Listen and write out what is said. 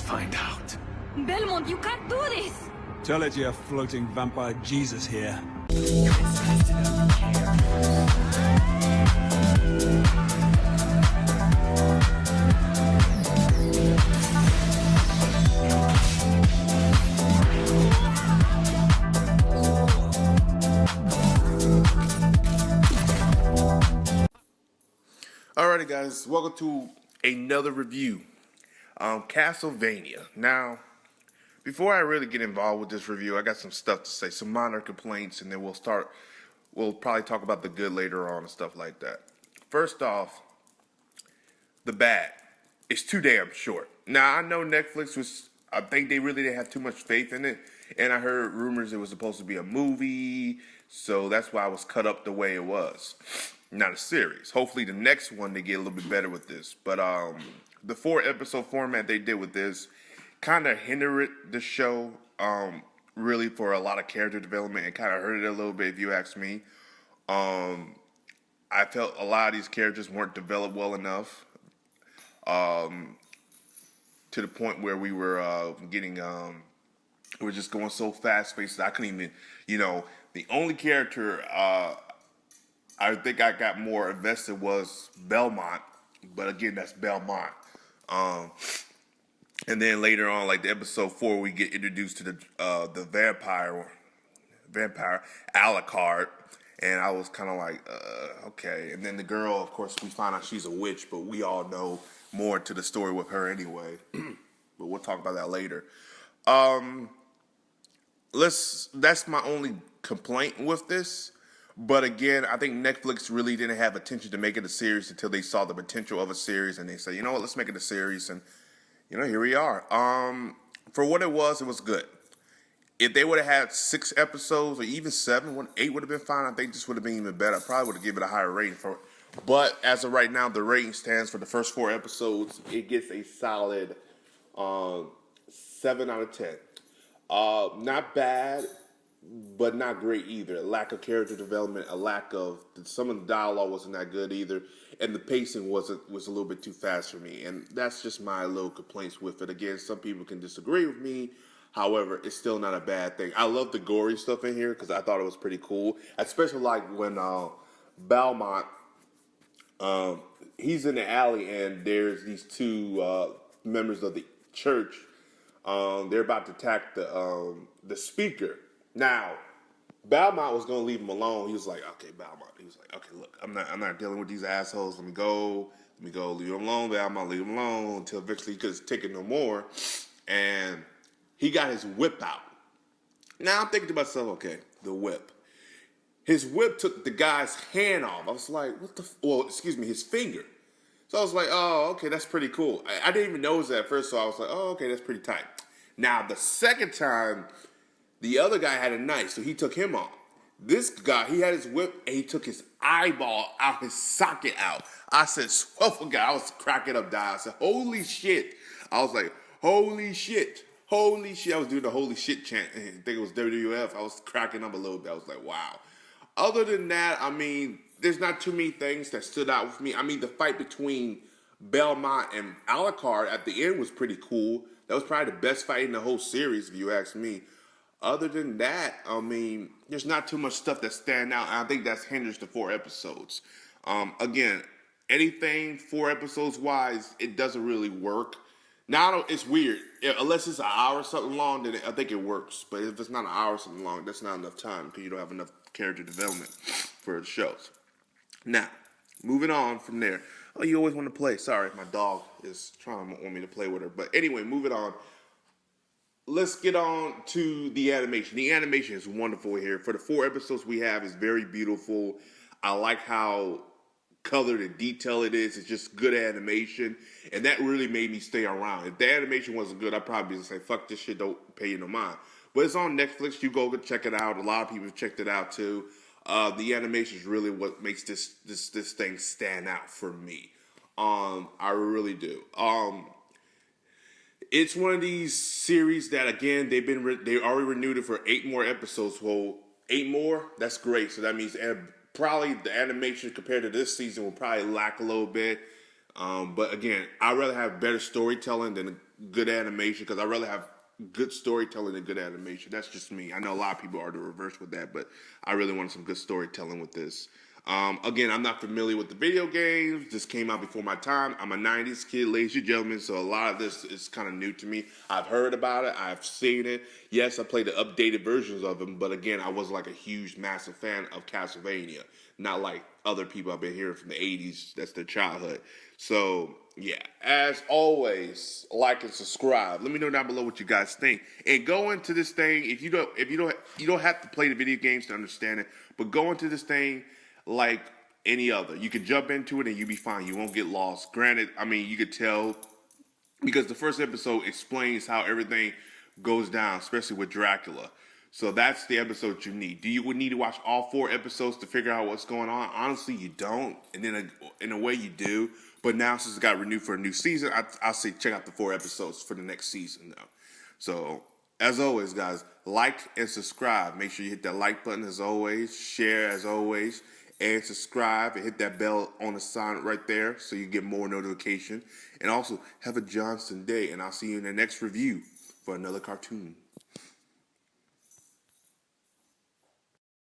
find out. Belmont, you can't do this! Tell it you're floating vampire Jesus here. Alrighty guys, welcome to another review. Castlevania. Now, before I really get involved with this review, I got some stuff to say, some minor complaints, and then we'll probably talk about the good later on and stuff like that. First off, the bad. It's too damn short. Now, I know Netflix I think they really didn't have too much faith in it, and I heard rumors it was supposed to be a movie, so that's why it was cut up the way it was. Not a series. Hopefully the next one they get a little bit better with this. But the 4-episode format they did with this kind of hindered the show really for a lot of character development and kind of hurt it a little bit if you ask me. I felt a lot of these characters weren't developed well enough to the point where we were we were just going so fast paced that I couldn't even, the only character I think I got more invested was Belmont, but again, that's Belmont. And then later on, like the episode 4, we get introduced to the vampire Alucard, and I was kind of like, okay. And then the girl, of course, we find out she's a witch, but we all know more to the story with her anyway. But we'll talk about that later. That's my only complaint with this. But again, I think Netflix really didn't have attention to make it a series until they saw the potential of a series, and they said, you know what, let's make it a series, and here we are. For what it was good. If they would have had 6 episodes or even 7, 8 would have been fine. I think this would have been even better. I probably would have given it a higher rating for it. But as of right now, the rating stands for the first 4 episodes. It gets a solid 7 out of 10. Not bad, but not great either. A lack of character development, some of the dialogue wasn't that good either, and the pacing was a little bit too fast for me, and that's just my little complaints with it. Again, some people can disagree with me, however, it's still not a bad thing. I love the gory stuff in here because I thought it was pretty cool, especially like when Belmont, he's in the alley and there's these 2 members of the church. They're about to attack the speaker. Now, Belmont was gonna leave him alone. He was like, "Okay, Belmont." He was like, "Okay, look, I'm not dealing with these assholes. Let me go. Leave him alone, Belmont. Leave him alone." Until eventually he couldn't take it no more, and he got his whip out. Now I'm thinking to myself, okay, the whip. His whip took the guy's hand off. I was like, his finger. So I was like, oh, okay, that's pretty cool. I didn't even notice that at first, so I was like, oh, okay, that's pretty tight. Now the second time, the other guy had a knife, so he took him off. This guy, he had his whip, and he took his eyeball out, his socket out. I said, "Swivel guy!" I was cracking up, dying. I said, "Holy shit!" I was like, "Holy shit! Holy shit!" I was doing the holy shit chant. I think it was WWF. I was cracking up a little bit. I was like, wow. Other than that, there's not too many things that stood out with me. The fight between Belmont and Alucard at the end was pretty cool. That was probably the best fight in the whole series, if you ask me. Other than that, there's not too much stuff that stand out. And I think that hinders the 4 episodes. Again, anything 4 episodes wise, it doesn't really work. Now it's weird. Unless it's an hour or something long, then I think it works. But if it's not an hour or something long, that's not enough time because you don't have enough character development for the shows. Now, moving on from there. Oh, you always want to play. Sorry, my dog is trying to want me to play with her. But anyway, moving on. Let's get on to the animation. The animation is wonderful here. For the 4 episodes we have, it's very beautiful. I like how colored and detailed it is. It's just good animation. And that really made me stay around. If the animation wasn't good, I'd probably just say, fuck this shit, don't pay you no mind. But it's on Netflix. You go check it out. A lot of people have checked it out too. The animation is really what makes this thing stand out for me. I really do. It's one of these series that, again, they already renewed it for 8 more episodes. Well, 8 more, that's great. So that means probably the animation compared to this season will probably lack a little bit. But again, I'd rather have better storytelling than good animation because I'd rather have good storytelling than good animation. That's just me. I know a lot of people are the reverse with that, but I really wanted some good storytelling with this. Again, I'm not familiar with the video games. This came out before my time. I'm a 90s kid, ladies and gentlemen, so a lot of this is kind of new to me. I've heard about it. I've seen it. Yes, I played the updated versions of them, but again, I wasn't like a huge, massive fan of Castlevania. Not like other people I've been hearing from the 80s. That's their childhood. So, yeah, as always, like and subscribe. Let me know down below what you guys think. And go into this thing, you don't have to play the video games to understand it, but go into this thing like any other. You can jump into it and you'll be fine. You won't get lost. Granted, I mean, you could tell because the first episode explains how everything goes down, especially with Dracula. So that's the episode you need. Do you need to watch all 4 episodes to figure out what's going on? Honestly, you don't. And then in a way you do. But now since it got renewed for a new season, I'll say check out the 4 episodes for the next season though. So as always, guys, like and subscribe. Make sure you hit that like button as always. Share as always. And subscribe and hit that bell on the sign right there so you get more notification. And also, have a Johnson day. And I'll see you in the next review for another cartoon.